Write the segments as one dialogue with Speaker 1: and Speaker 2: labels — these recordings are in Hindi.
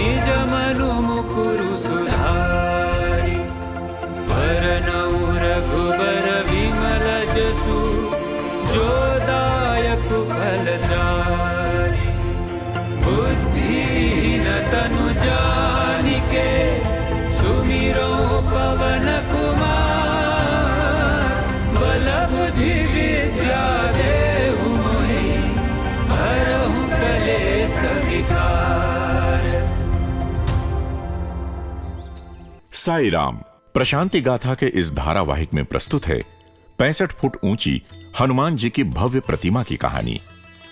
Speaker 1: निज मनु मुकुरु सुधारि वरनउ रघुबर विमल जसु जो दायक फलचारि बुद्धिहीन तनु जानिके सुमिरो पवन कुमार बल बुद्धि विद्या देहु मोहि हरहु कलेस विकार।
Speaker 2: साई राम प्रशांति गाथा के इस धारावाहिक में प्रस्तुत है 65 फुट ऊंची हनुमान जी की भव्य प्रतिमा की कहानी।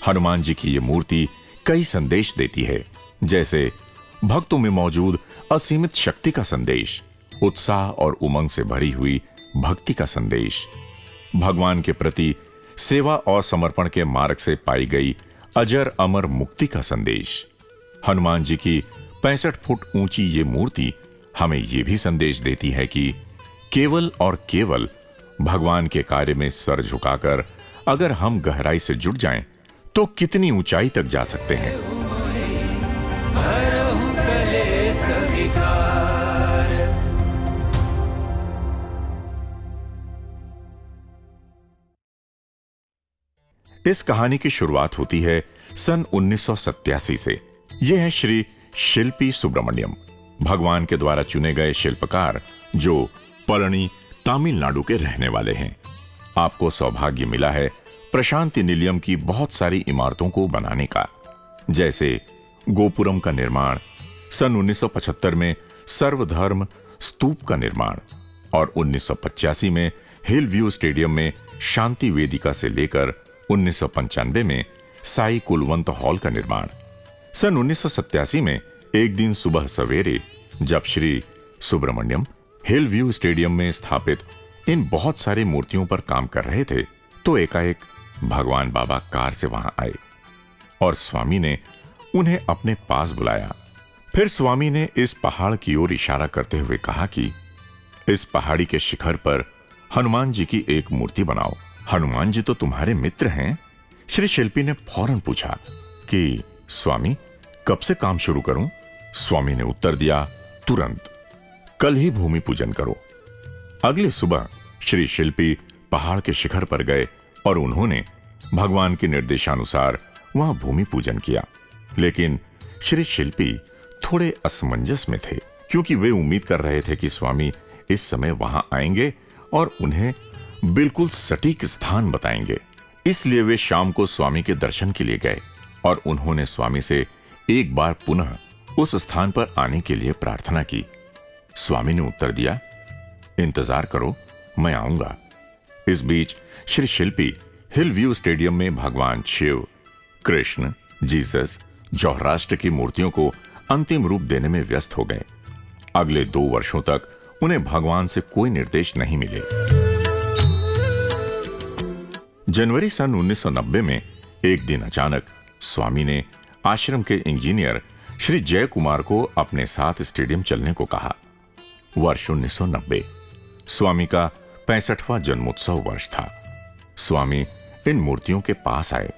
Speaker 2: हनुमान जी की ये मूर्ति कई संदेश देती है, जैसे भक्तों में मौजूद असीमित शक्ति का संदेश, उत्साह और उमंग से भरी हुई भक्ति का संदेश, भगवान के प्रति सेवा और समर्पण के मार्ग से पाई गई अजर अमर मुक्ति का संदेश। हनुमान जी की 65 फुट ऊंची ये मूर्ति हमें यह भी संदेश देती है कि केवल और केवल भगवान के कार्य में सर झुकाकर अगर हम गहराई से जुट जाएं, तो कितनी ऊंचाई तक जा सकते हैं। इस कहानी की शुरुआत होती है सन 1987 से। यह है श्री शिल्पी सुब्रमण्यम, भगवान के द्वारा चुने गए शिल्पकार जो पलनी तमिलनाडु के रहने वाले हैं। आपको सौभाग्य मिला है प्रशांति निलयम की बहुत सारी इमारतों को बनाने का, जैसे गोपुरम का निर्माण, सन 1975 में सर्वधर्म स्तूप का निर्माण और 1985 में हिल व्यू स्टेडियम में शांति वेदिका से लेकर 1995 में साई कुलवंत हॉल का निर्माण। सन 1987 में एक दिन सुबह सवेरे जब Shri Subramaniam hill view stadium में स्थापित इन बहुत सारी मूर्तियों पर काम कर रहे थे, तो एकाएक भगवान बाबा कार से वहां आए और स्वामी ने उन्हें अपने पास बुलाया। फिर स्वामी ने इस पहाड़ की ओर इशारा करते हुए कहा कि इस पहाड़ी के शिखर पर हनुमान जी की एक मूर्ति बनाओ। हनुमान जी तो तुम्हारे मित्र हैं। श्री शिल्पी ने फौरन पूछा कि स्वामी, कब से काम शुरू करूं? स्वामी ने उत्तर दिया, तुरंत, कल ही भूमि पूजन करो। अगली सुबह श्री शिल्पी पहाड़ के शिखर पर गए और उन्होंने भगवान के निर्देशानुसार वहां भूमि पूजन किया। लेकिन श्री शिल्पी थोड़े असमंजस में थे, क्योंकि वे उम्मीद कर रहे थे कि स्वामी इस समय वहां आएंगे और उन्हें बिल्कुल सटीक स्थान बताएंगे। इसलिए वे शाम को स्वामी के दर्शन के लिए गए और उन्होंने स्वामी से एक बार पुनः उस स्थान पर आने के लिए प्रार्थना की। स्वामी ने उत्तर दिया, इंतजार करो, मैं आऊंगा। इस बीच श्री शिल्पी हिल व्यू स्टेडियम में भगवान शिव, कृष्ण, जीसस, जौहराष्ट्र की मूर्तियों को अंतिम रूप देने में व्यस्त हो गए। अगले 2 वर्षों तक उन्हें भगवान से कोई निर्देश नहीं मिले। जनवरी सन 1990 में एक दिन अचानक स्वामी ने आश्रम के इंजीनियर श्री जय कुमार को अपने साथ स्टेडियम चलने को कहा। वर्ष 1990 स्वामी का 65वां जन्मोत्सव वर्ष था। स्वामी इन मूर्तियों के पास आए।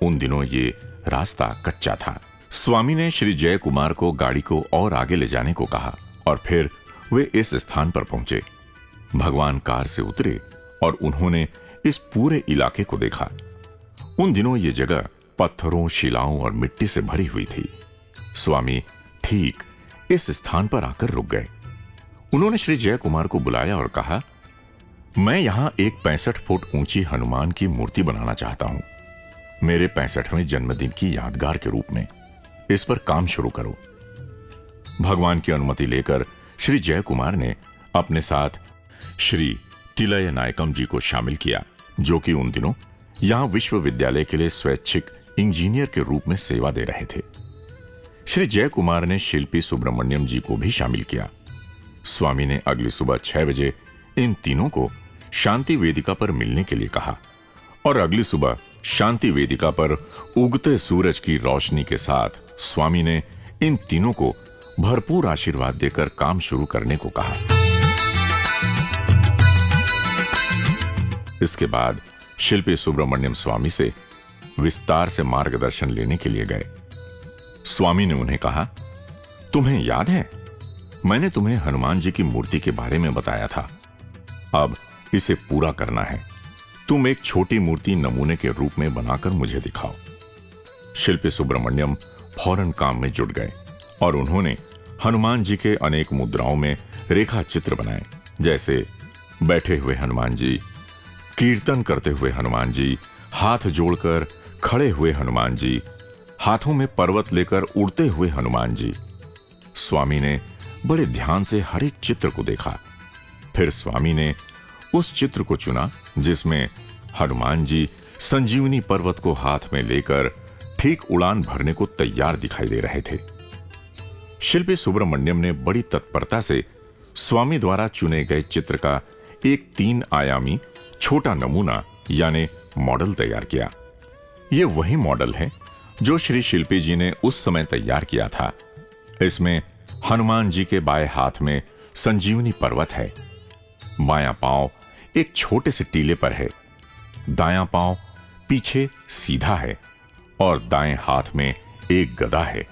Speaker 2: उन दिनों ये रास्ता कच्चा था। स्वामी ने श्री जय कुमार को गाड़ी को और आगे ले जाने को कहा और फिर वे इस स्थान पर पहुंचे। भगवान कार से उतरे और उन्होंने इस पूरे इलाके को देखा। उन दिनों ये जगह पत्थरों, शिलाओं और मिट्टी से भरी हुई थी। स्वामी ठीक इस स्थान पर आकर रुक गए। उन्होंने श्री जय कुमार को बुलाया और कहा, मैं यहां एक 65 फुट ऊंची हनुमान की मूर्ति बनाना चाहता हूं, मेरे 65वें जन्मदिन की यादगार के रूप में। इस पर काम शुरू करो। भगवान की अनुमति लेकर श्री जय कुमार ने अपने साथ श्री तिलय नायकम जी को शामिल किया, जो कि उन दिनों यहां विश्वविद्यालय के लिए स्वैच्छिक इंजीनियर के रूप में सेवा दे रहे थे। श्री जय कुमार ने शिल्पी सुब्रमण्यम जी को भी शामिल किया। स्वामी ने अगली सुबह 6 बजे इन तीनों को शांति वेदिका पर मिलने के लिए कहा और अगली सुबह शांति वेदिका पर उगते सूरज की रोशनी के साथ स्वामी ने इन तीनों को भरपूर आशीर्वाद देकर काम शुरू करने को कहा। इसके बाद शिल्पी सुब्रमण्यम स्वामी से विस्तार से मार्गदर्शन लेने के लिए गए। स्वामी ने उन्हें कहा, तुम्हें याद है, मैंने तुम्हें हनुमान जी की मूर्ति के बारे में बताया था। अब इसे पूरा करना है। तुम एक छोटी मूर्ति नमूने के रूप में बनाकर मुझे दिखाओ। शिल्पी सुब्रमण्यम फौरन काम में जुट गए और उन्होंने हनुमान जी के अनेक मुद्राओं में रेखा चित्र बनाए, जैसे बैठे हुए हनुमान जी, कीर्तन करते हुए हनुमान जी, हाथ जोड़कर खड़े हुए हनुमान जी, हाथों में पर्वत लेकर उड़ते हुए हनुमान जी। स्वामी ने बड़े ध्यान से हर एक चित्र को देखा। फिर स्वामी ने उस चित्र को चुना जिसमें हनुमान जी संजीवनी पर्वत को हाथ में लेकर ठीक उड़ान भरने को तैयार दिखाई दे रहे थे। शिल्पी सुब्रमण्यम ने बड़ी तत्परता से स्वामी द्वारा चुने गए चित्र का एक 3 आयामी छोटा नमूना यानी मॉडल तैयार किया। यह वही मॉडल है जो श्री शिल्पी जी ने उस समय तैयार किया था। इसमें हनुमान जी के बाएं हाथ में संजीवनी पर्वत है, बायां पांव एक छोटे से टीले पर है, दायां पांव पीछे सीधा है और दाएं हाथ में एक गदा है।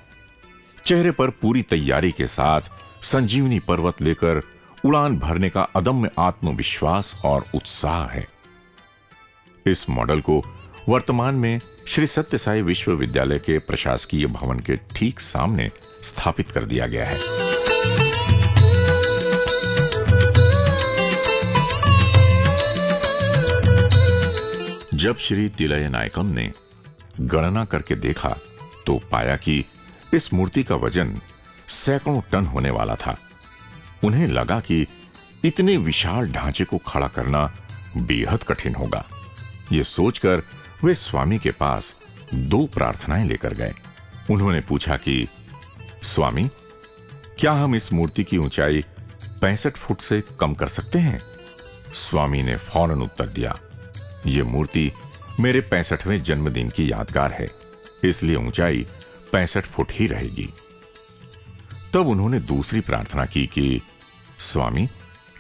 Speaker 2: चेहरे पर पूरी तैयारी के साथ संजीवनी पर्वत लेकर उड़ान भरने का अदम्य आत्मविश्वास और उत्साह है। इस मॉडल को वर्तमान में श्री सत्य साई विश्वविद्यालय के प्रशासकीय भवन के ठीक सामने स्थापित कर दिया गया है। जब श्री तिलय नायकम ने गणना करके देखा तो पाया कि इस मूर्ति का वजन सैकड़ों टन होने वाला था। उन्हें लगा कि इतने विशाल ढांचे को खड़ा करना बेहद कठिन होगा। यह सोचकर वे स्वामी के पास 2 प्रार्थनाएं लेकर गए। उन्होंने पूछा कि स्वामी, क्या हम इस मूर्ति की ऊंचाई 65 फुट से कम कर सकते हैं? स्वामी ने फौरन उत्तर दिया, यह मूर्ति मेरे 65वें जन्मदिन की यादगार है, इसलिए ऊंचाई 65 फुट ही रहेगी। तब उन्होंने दूसरी प्रार्थना की कि स्वामी,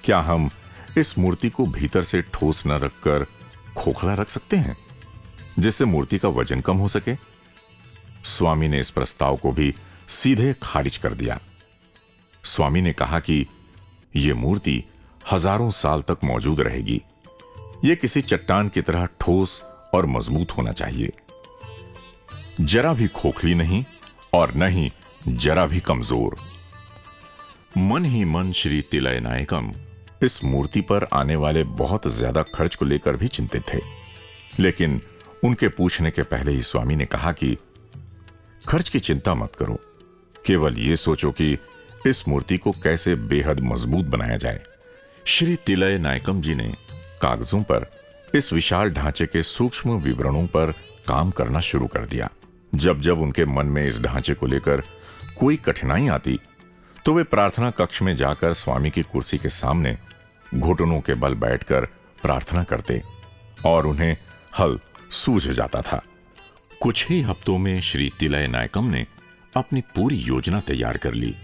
Speaker 2: क्या हम इस मूर्ति को भीतर से ठोस न रखकर खोखला रख सकते हैं, जिससे मूर्ति का वजन कम हो सके? स्वामी ने इस प्रस्ताव को भी सीधे खारिज कर दिया। स्वामी ने कहा कि यह मूर्ति हजारों साल तक मौजूद रहेगी। यह किसी चट्टान की तरह ठोस और मजबूत होना चाहिए, जरा भी खोखली नहीं और न ही जरा भी कमजोर। मन ही मन श्री तिलय नायकम इस मूर्ति पर आने वाले बहुत ज्यादा खर्च को लेकर भी चिंतित थे, लेकिन उनके पूछने के पहले ही स्वामी ने कहा कि खर्च की चिंता मत करो, केवल यह सोचो कि इस मूर्ति को कैसे बेहद मजबूत बनाया जाए। श्री तिलय नायकम जी ने कागजों पर इस विशाल ढांचे के सूक्ष्म विवरणों पर काम करना शुरू कर दिया। जब जब उनके मन में इस ढांचे को लेकर कोई कठिनाई आती तो वे प्रार्थना कक्ष में जाकर स्वामी की कुर्सी के सामने घुटनों के बल बैठकर प्रार्थना करते और उन्हें हल सूझ जाता था। कुछ ही हफ्तों में श्री तिलय नायकम ने अपनी पूरी योजना तैयार कर ली।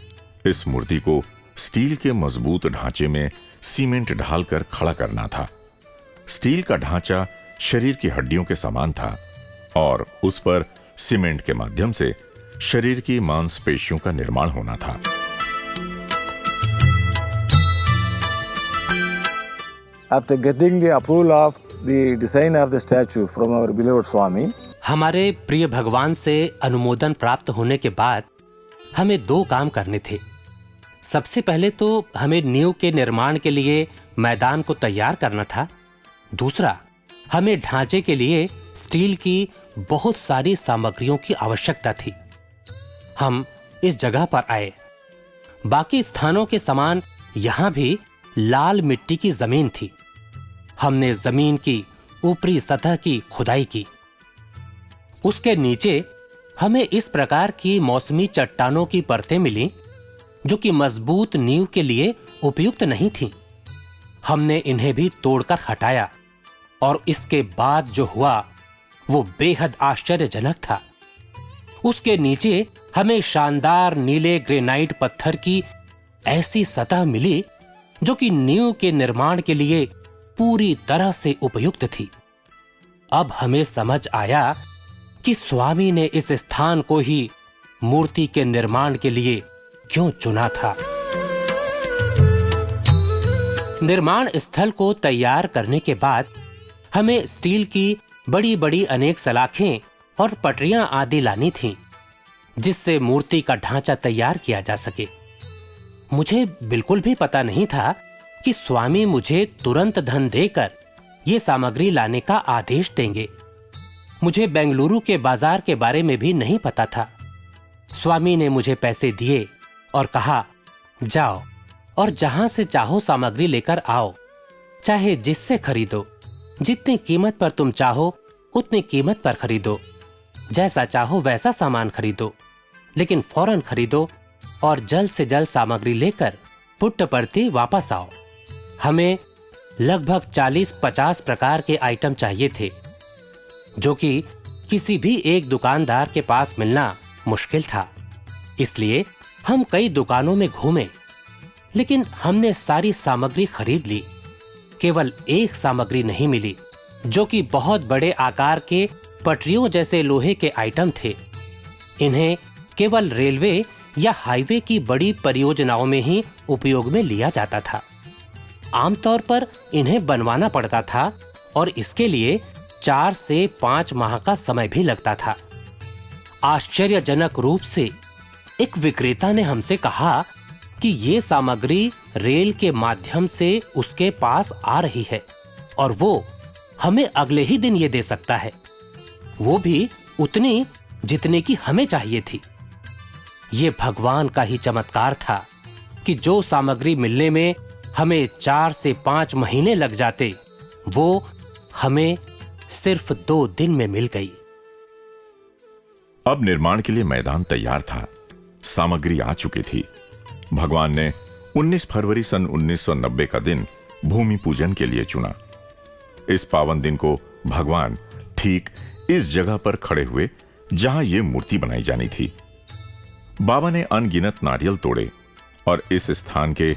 Speaker 2: इस मूर्ति को स्टील के मजबूत ढांचे में सीमेंट ढालकर खड़ा करना था। स्टील का ढांचा शरीर की हड्डियों के समान था और उस पर सीमेंट के माध्यम से शरीर की मांसपेशियों का निर्माण होना था।
Speaker 3: After getting the approval of the design of the statue from our beloved Swami,
Speaker 4: हमारे प्रिय भगवान से अनुमोदन प्राप्त होने के बाद हमें 2 काम करने थे। सबसे पहले तो हमें नींव के निर्माण के लिए मैदान को तैयार करना था। दूसरा, हमें ढांचे के लिए स्टील की बहुत सारी सामग्रियों की आवश्यकता थी। हम इस जगह पर आए। बाकी स्थानों के समान यहां भी लाल मिट्टी की जमीन थी। हमने जमीन की ऊपरी सतह की खुदाई की। उसके नीचे हमें इस प्रकार की मौसमी चट्टानों की परतें मिली जो कि मजबूत नींव के लिए उपयुक्त नहीं थीं। हमने इन्हें भी तोड़कर हटाया और इसके बाद जो हुआ वो बेहद आश्चर्यजनक था। उसके नीचे हमें शानदार नीले ग्रेनाइट पत्थर की ऐसी सतह मिली जो कि नींव के निर्माण के लिए पूरी तरह से उपयुक्त थी। अब हमें समझ आया कि स्वामी ने इस स्थान को ही मूर्ति के निर्माण के लिए क्यों चुना था। निर्माण स्थल को तैयार करने के बाद हमें स्टील की बड़ी बड़ी अनेक सलाखें और पटरियां आदि लानी थीं, जिससे मूर्ति का ढांचा तैयार किया जा सके। मुझे बिल्कुल भी पता नहीं था कि स्वामी मुझे तुरंत धन देकर ये सामग्री लाने का आदेश देंगे। मुझे बेंगलुरु के बाजार के बारे में भी नहीं पता था। स्वामी ने मुझे पैसे दिए और कहा, जाओ और जहां से चाहो सामग्री लेकर आओ, चाहे जिससे खरीदो, जितनी कीमत पर तुम चाहो उतनी कीमत पर खरीदो, जैसा चाहो वैसा सामान खरीदो, लेकिन फौरन खरीदो और जल्द से जल्द सामग्री लेकर पुट्टपर्ती वापस आओ। हमें लगभग 40-50 प्रकार के आइटम चाहिए थे, जो कि किसी भी एक दुकानदार के पास मिलना मुश्किल था। इसलिए हम कई दुकानों में घूमे, लेकिन हमने सारी सामग्री खरीद ली। केवल एक सामग्री नहीं मिली, जो कि बहुत बड़े आकार के पटरियों जैसे लोहे के आइटम थे। इन्हें केवल रेलवे या हाईवे की बड़ी परियोजनाओं में ही उपयोग में लिया जाता था। आमतौर पर इन्हें बनवाना पड़ता था और इसके लिए 4 से 5 माह का समय भी लगता था। आश्चर्यजनक रूप से एक विक्रेता ने हमसे कहा कि ये सामग्री रेल के माध्यम से उसके पास आ रही है और वो हमें अगले ही दिन ये दे सकता है, वो भी उतनी जितने की हमें चाहिए थी। ये भगवान का ही चमत्कार था कि जो सामग्री मिलने में हमें 4 से 5 महीने लग जाते, वो हमें सिर्फ 2 दिन में मिल गई।
Speaker 2: अब निर्माण के लिए मैदान तैयार था, सामग्री आ चुकी थी। भगवान ने 19 फरवरी सन 1990 का दिन भूमि पूजन के लिए चुना। इस पावन दिन को भगवान ठीक इस जगह पर खड़े हुए जहां यह मूर्ति बनाई जानी थी। बाबा ने अनगिनत नारियल तोड़े और इस स्थान के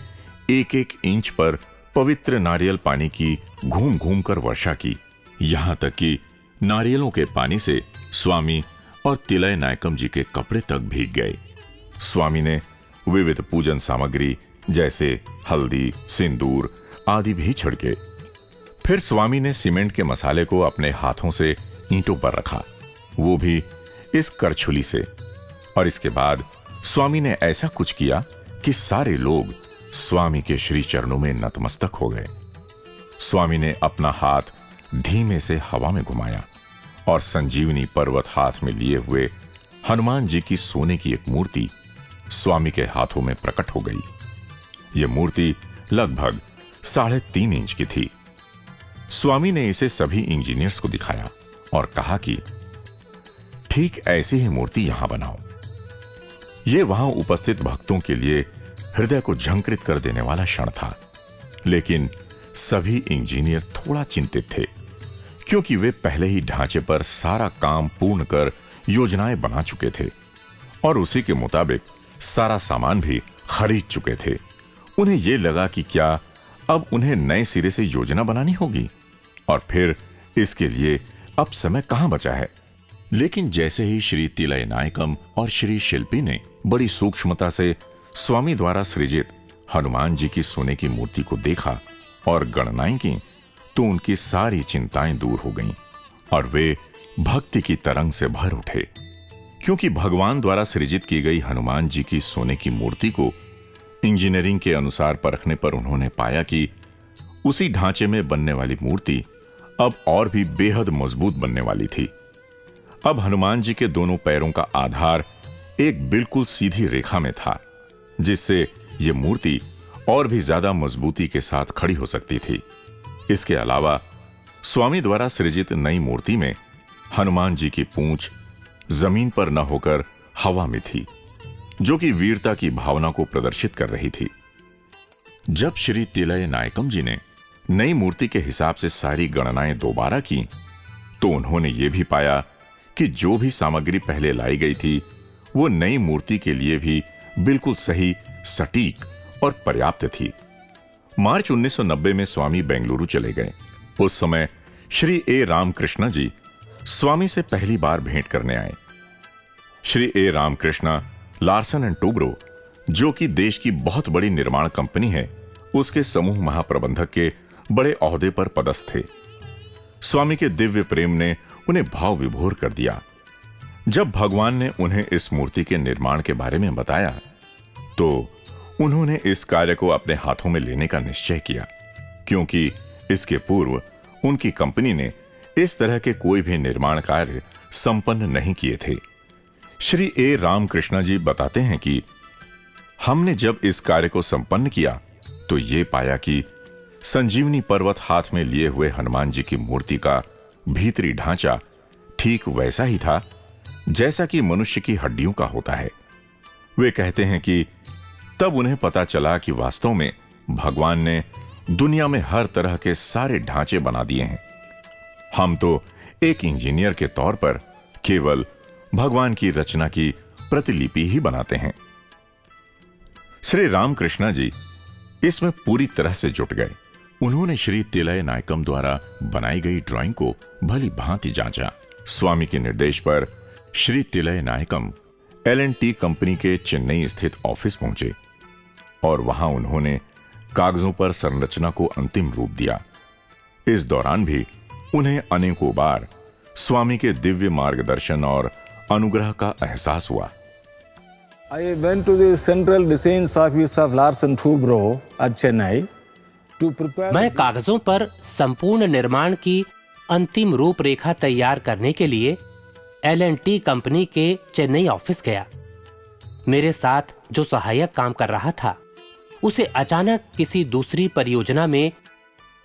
Speaker 2: एक-एक इंच पर पवित्र नारियल पानी की घूम घूम कर वर्षा की, यहां तक कि नारियलों के पानी से स्वामी और तिलय नायकम जी के कपड़े तक भीग गए। स्वामी ने विविध पूजन सामग्री जैसे हल्दी, सिंदूर आदि भी छिड़के। फिर स्वामी ने सीमेंट के मसाले को अपने हाथों से ईंटों पर रखा, वो भी इस करछुली से। और इसके बाद स्वामी ने ऐसा कुछ किया कि सारे लोग स्वामी के श्री चरणों में नतमस्तक हो गए। स्वामी ने अपना हाथ धीमे से हवा में घुमाया और संजीवनी पर्वत हाथ में लिए हुए हनुमान जी की सोने की एक मूर्ति स्वामी के हाथों में प्रकट हो गई। यह मूर्ति लगभग 3.5 इंच की थी। स्वामी ने इसे सभी इंजीनियर्स को दिखाया और कहा कि ठीक ऐसी ही मूर्ति यहां बनाओ। यह वहां उपस्थित भक्तों के लिए हृदय को झंकृत कर देने वाला क्षण था। लेकिन सभी इंजीनियर थोड़ा चिंतित थे, क्योंकि वे पहले ही ढांचे पर सारा काम पूर्ण कर योजनाएं बना चुके थे और उसी के मुताबिक सारा सामान भी खरीद चुके थे। उन्हें यह लगा कि क्या अब उन्हें नए सिरे से योजना बनानी होगी, और फिर इसके लिए अब समय कहां बचा है। लेकिन जैसे ही श्री तिलय नायकम और श्री शिल्पी ने बड़ी सूक्ष्मता से स्वामी द्वारा सृजित हनुमान जी की सोने की मूर्ति को देखा और गणनाएं की, तो उनकी सारी चिंताएं दूर हो गईं और वे भक्ति की तरंग से भर उठे। क्योंकि भगवान द्वारा सृजित की गई हनुमान जी की सोने की मूर्ति को इंजीनियरिंग के अनुसार परखने पर उन्होंने पाया कि उसी ढांचे में बनने वाली मूर्ति अब और भी बेहद मजबूत बनने वाली थी। अब हनुमान जी के दोनों पैरों का आधार एक बिल्कुल सीधी रेखा में था, जिससे यह मूर्ति और भी ज्यादा मजबूती के साथ खड़ी हो सकती थी। इसके अलावा स्वामी द्वारा सृजित नई मूर्ति में हनुमान जी की पूंछ जमीन पर न होकर हवा में थी, जो कि वीरता की भावना को प्रदर्शित कर रही थी। जब श्री तिलय नायकम जी ने नई मूर्ति के हिसाब से सारी गणनाएं दोबारा की, तो उन्होंने यह भी पाया कि जो भी सामग्री पहले लाई गई थी वो नई मूर्ति के लिए भी बिल्कुल सही, सटीक और पर्याप्त थी। मार्च 1990 में स्वामी बेंगलुरु चले गए। उस समय श्री ए रामकृष्ण जी स्वामी से पहली बार भेंट करने आए। श्री ए रामकृष्ण लार्सन एंड टूब्रो जो कि देश की बहुत बड़ी निर्माण कंपनी है, उसके समूह महाप्रबंधक के बड़े ओहदे पर पदस्थ थे। स्वामी के दिव्य प्रेम ने उन्हें भाव विभोर कर दिया। जब भगवान ने उन्हें इस मूर्ति के निर्माण के बारे में बताया तो उन्होंने इस कार्य को अपने हाथों में लेने का निश्चय किया, क्योंकि इसके पूर्व उनकी कंपनी ने इस तरह के कोई भी निर्माण कार्य संपन्न नहीं किए थे। श्री ए रामकृष्ण जी बताते हैं कि हमने जब इस कार्य को संपन्न किया तो ये पाया कि संजीवनी पर्वत हाथ में लिए हुए हनुमान जी की मूर्ति का भीतरी ढांचा ठीक वैसा ही था जैसा कि मनुष्य की हड्डियों का होता है। वे कहते हैं कि तब उन्हें पता चला कि वास्तव में भगवान ने दुनिया में हर तरह के सारे ढांचे बना दिए हैं। हम तो एक इंजीनियर के तौर पर केवल भगवान की रचना की प्रतिलिपि ही बनाते हैं। श्री रामकृष्ण जी इसमें पूरी तरह से जुट गए। उन्होंने श्री तिलय नायकम द्वारा बनाई गई ड्राइंग को भली भांति जांचा। स्वामी के निर्देश पर श्री तिलय नायकम L&T कंपनी के चेन्नई स्थित ऑफिस पहुंचे और वहां उन्होंने कागजों पर संरचना को अंतिम रूप दिया। इस दौरान भी उन्हें अनेकों बार स्वामी के दिव्य मार्गदर्शन और अनुग्रह का एहसास हुआ।
Speaker 3: I went to the Central Designs Office of Larsen Toubro at Chennai to prepare.
Speaker 4: मैं कागजों पर संपूर्ण निर्माण की अंतिम रूपरेखा तैयार करने के लिए L&T कंपनी के चेन्नई ऑफिस गया। मेरे साथ जो सहायक काम कर रहा था उसे अचानक किसी दूसरी परियोजना में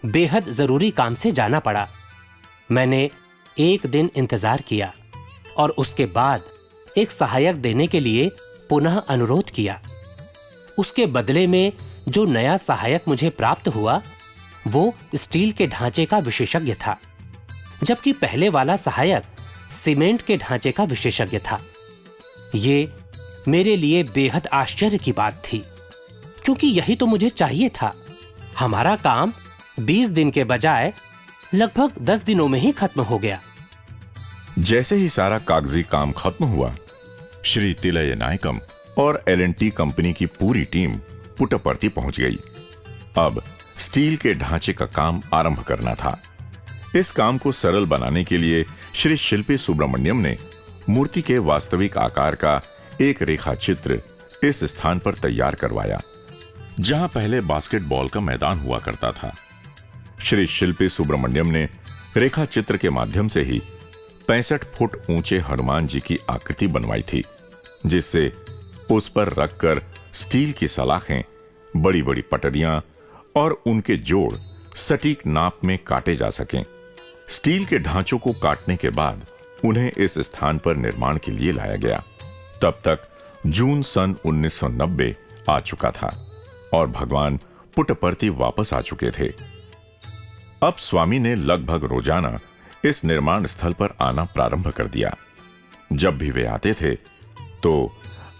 Speaker 4: बेहद जरूरी काम से जाना पड़ा। मैंने एक दिन इंतजार किया और उसके बाद एक सहायक देने के लिए पुनः अनुरोध किया। उसके बदले में जो नया सहायक मुझे प्राप्त हुआ वो स्टील के ढांचे का विशेषज्ञ था, जबकि पहले वाला सहायक सीमेंट के ढांचे का विशेषज्ञ था। ये मेरे लिए बेहद आश्चर्य की बात थी, क्योंकि यही तो मुझे चाहिए था। हमारा काम 20 दिन के बजाय लगभग 10 दिनों में ही खत्म हो गया।
Speaker 2: जैसे ही सारा कागजी काम खत्म हुआ, श्री तिलय नायकम और L&T कंपनी की पूरी टीम पुट्टपर्ती पहुंच गई। अब स्टील के ढांचे का काम आरंभ करना था। इस काम को सरल बनाने के लिए श्री शिल्पी सुब्रमण्यम ने मूर्ति के वास्तविक आकार का एक रेखा चित्र इस स्थान पर तैयार करवाया जहां पहले बास्केटबॉल का मैदान हुआ करता था। श्री शिल्पी सुब्रमण्यम ने रेखा चित्र के माध्यम से ही 65 फुट ऊंचे हनुमान जी की आकृति बनवाई थी, जिससे उस पर रखकर स्टील की सलाखें, बड़ी बड़ी पटरियां और उनके जोड़ सटीक नाप में काटे जा सकें। स्टील के ढांचों को काटने के बाद उन्हें इस स्थान पर निर्माण के लिए लाया गया। तब तक जून सन 1990 आ चुका था और भगवान पुट्टपर्ती वापस आ चुके थे। अब स्वामी ने लगभग रोजाना इस निर्माण स्थल पर आना प्रारंभ कर दिया। जब भी वे आते थे तो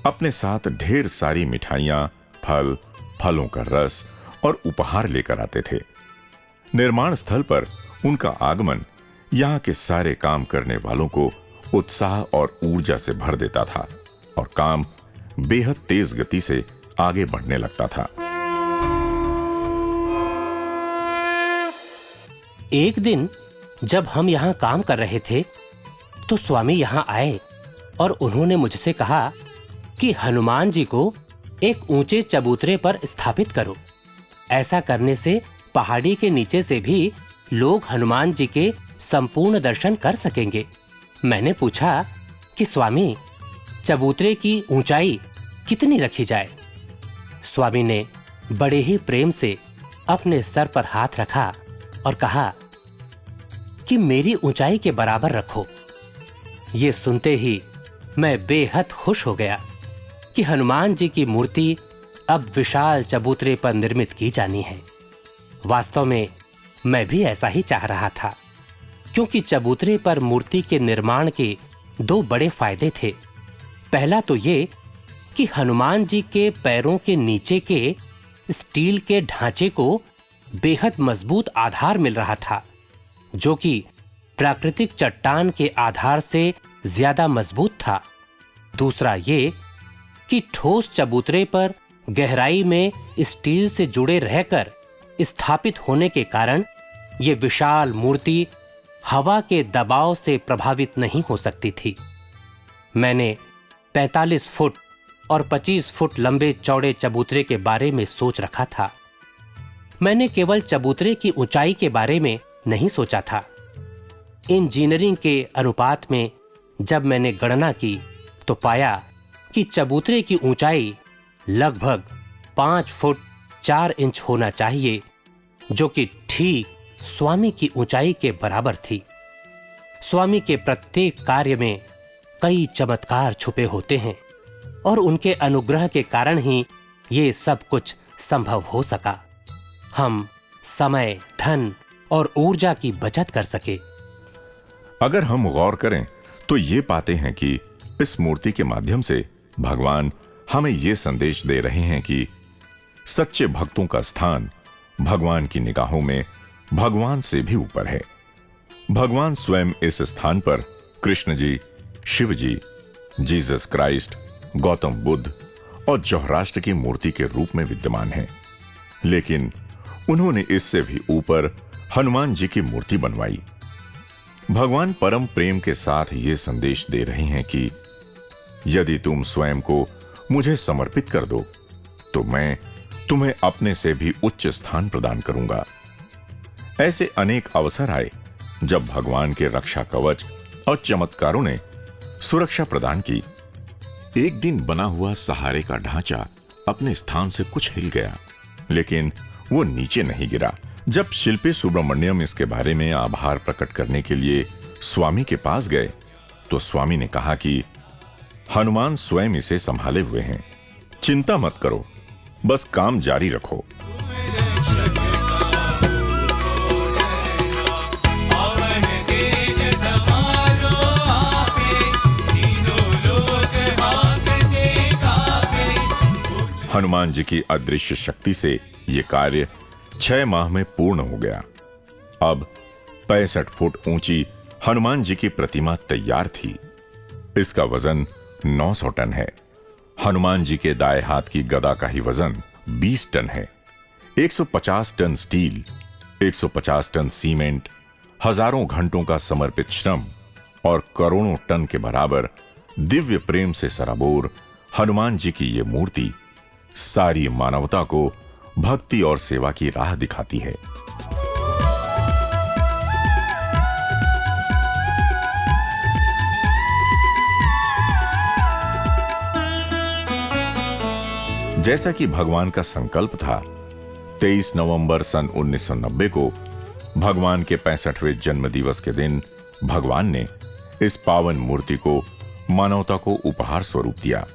Speaker 2: अपने साथ ढेर सारी मिठाइयां, फल, फलों का रस और उपहार लेकर आते थे। निर्माण स्थल पर उनका आगमन यहां के सारे काम करने वालों को उत्साह और ऊर्जा से भर देता था और काम बेहद तेज गति से आगे बढ़ने लगता था।
Speaker 4: एक दिन जब हम यहां काम कर रहे थे तो स्वामी यहां आए और उन्होंने मुझसे कहा कि हनुमान जी को एक ऊंचे चबूतरे पर स्थापित करो। ऐसा करने से पहाड़ी के नीचे से भी लोग हनुमान जी के संपूर्ण दर्शन कर सकेंगे। मैंने पूछा कि स्वामी, चबूतरे की ऊंचाई कितनी रखी जाए? स्वामी ने बड़े ही प्रेम से अपने सर पर हाथ रखा और कहा कि मेरी ऊंचाई के बराबर रखो। ये सुनते ही मैं बेहद खुश हो गया कि हनुमान जी की मूर्ति अब विशाल चबूतरे पर निर्मित की जानी है। वास्तव में मैं भी ऐसा ही चाह रहा था, क्योंकि चबूतरे पर मूर्ति के निर्माण के दो बड़े फायदे थे। पहला तो ये कि हनुमान जी के पैरों के नीचे के स्टील के ढांचे को बेहद मजबूत आधार मिल रहा था, जो कि प्राकृतिक चट्टान के आधार से ज्यादा मजबूत था। दूसरा ये कि ठोस चबूतरे पर गहराई में स्टील से जुड़े रहकर स्थापित होने के कारण ये विशाल मूर्ति हवा के दबाव से प्रभावित नहीं हो सकती थी। मैंने 45 फुट और 25 फुट लंबे चौड़े चबूतरे के बारे में सोच रखा था। मैंने केवल चबूतरे की ऊंचाई के बारे में नहीं सोचा था। इंजीनियरिंग के अनुपात में जब मैंने गणना की तो पाया कि चबूतरे की ऊंचाई लगभग 5 फुट 4 इंच होना चाहिए, जो कि ठीक स्वामी की ऊंचाई के बराबर थी। स्वामी के प्रत्येक कार्य में कई चमत्कार छुपे होते हैं और उनके अनुग्रह के कारण ही ये सब कुछ संभव हो सका। हम समय, धन और ऊर्जा की बचत कर सके।
Speaker 2: अगर हम गौर करें तो ये पाते हैं कि इस मूर्ति के माध्यम से भगवान हमें ये संदेश दे रहे हैं कि सच्चे भक्तों का स्थान भगवान की निगाहों में भगवान से भी ऊपर है। भगवान स्वयं इस स्थान पर कृष्ण जी, शिव जी, जीसस क्राइस्ट, गौतम बुद्ध और जोहराष्ट्र की मूर्ति के रूप में विद्यमान हैं। लेकिन उन्होंने इससे भी ऊपर हनुमान जी की मूर्ति बनवाई। भगवान परम प्रेम के साथ ये संदेश दे रहे हैं कि यदि तुम स्वयं को मुझे समर्पित कर दो तो मैं तुम्हें अपने से भी उच्च स्थान प्रदान करूंगा। ऐसे अनेक अवसर आए जब भगवान के रक्षा कवच और चमत्कारों ने सुरक्षा प्रदान की। एक दिन बना हुआ सहारे का ढांचा अपने स्थान से कुछ हिल गया, लेकिन वो नीचे नहीं गिरा। जब शिल्पी सुब्रमण्यम इसके बारे में आभार प्रकट करने के लिए स्वामी के पास गए तो स्वामी ने कहा कि हनुमान स्वयं इसे संभाले हुए हैं, चिंता मत करो, बस काम जारी रखो। हनुमान जी की अदृश्य शक्ति से यह कार्य 6 माह में पूर्ण हो गया। अब 65 फुट ऊंची हनुमान जी की प्रतिमा तैयार थी। इसका वजन 900 टन है। हनुमान जी के दाएं हाथ की गदा का ही वजन 20 टन है। 150 टन स्टील, 150 टन सीमेंट, हजारों घंटों का समर्पित श्रम और करोड़ों टन के बराबर दिव्य प्रेम से सराबोर हनुमान जी की ये मूर्ति सारी मानवता को भक्ति और सेवा की राह दिखाती है। जैसा कि भगवान का संकल्प था, 23 नवंबर सन 1990 को भगवान के 65वें जन्म दिवस के दिन भगवान ने इस पावन मूर्ति को मानवता को उपहार स्वरूप दिया।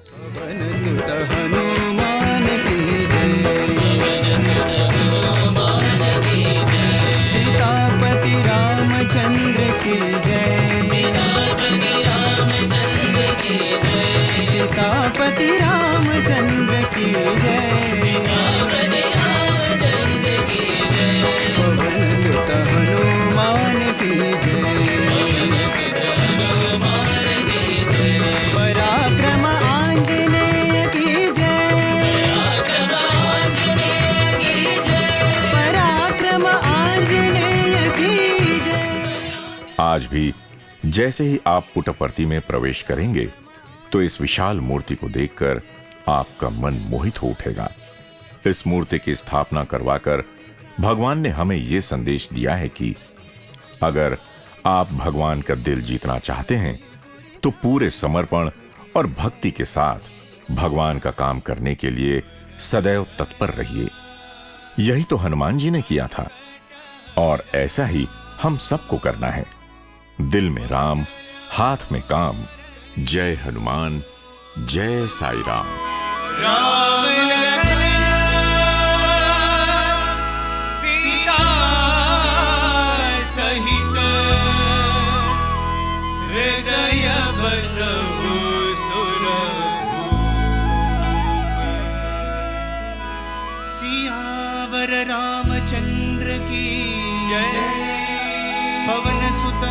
Speaker 5: सीतापति रामचंद्र की जय, सीतापति रामचंद्र की जय, पवन सुत हनुमान की जय, पराक्रम आंजनेय की जय, पराक्रम आंजनेय की जय।
Speaker 2: आज भी जैसे ही आप पुटपर्ती में प्रवेश करेंगे तो इस विशाल मूर्ति को देखकर आपका मन मोहित हो उठेगा। इस मूर्ति की स्थापना करवाकर भगवान ने हमें यह संदेश दिया है कि अगर आप भगवान का दिल जीतना चाहते हैं तो पूरे समर्पण और भक्ति के साथ भगवान का काम करने के लिए सदैव तत्पर रहिए। यही तो हनुमान जी ने किया था और ऐसा ही हम सबको करना है। दिल में राम, हाथ में काम। जय हनुमान, जय साई राम।
Speaker 5: राम लखन सीता सहित हृदय बसहु सुरभूप। सियावर रामचंद्र की जय, पवन सुत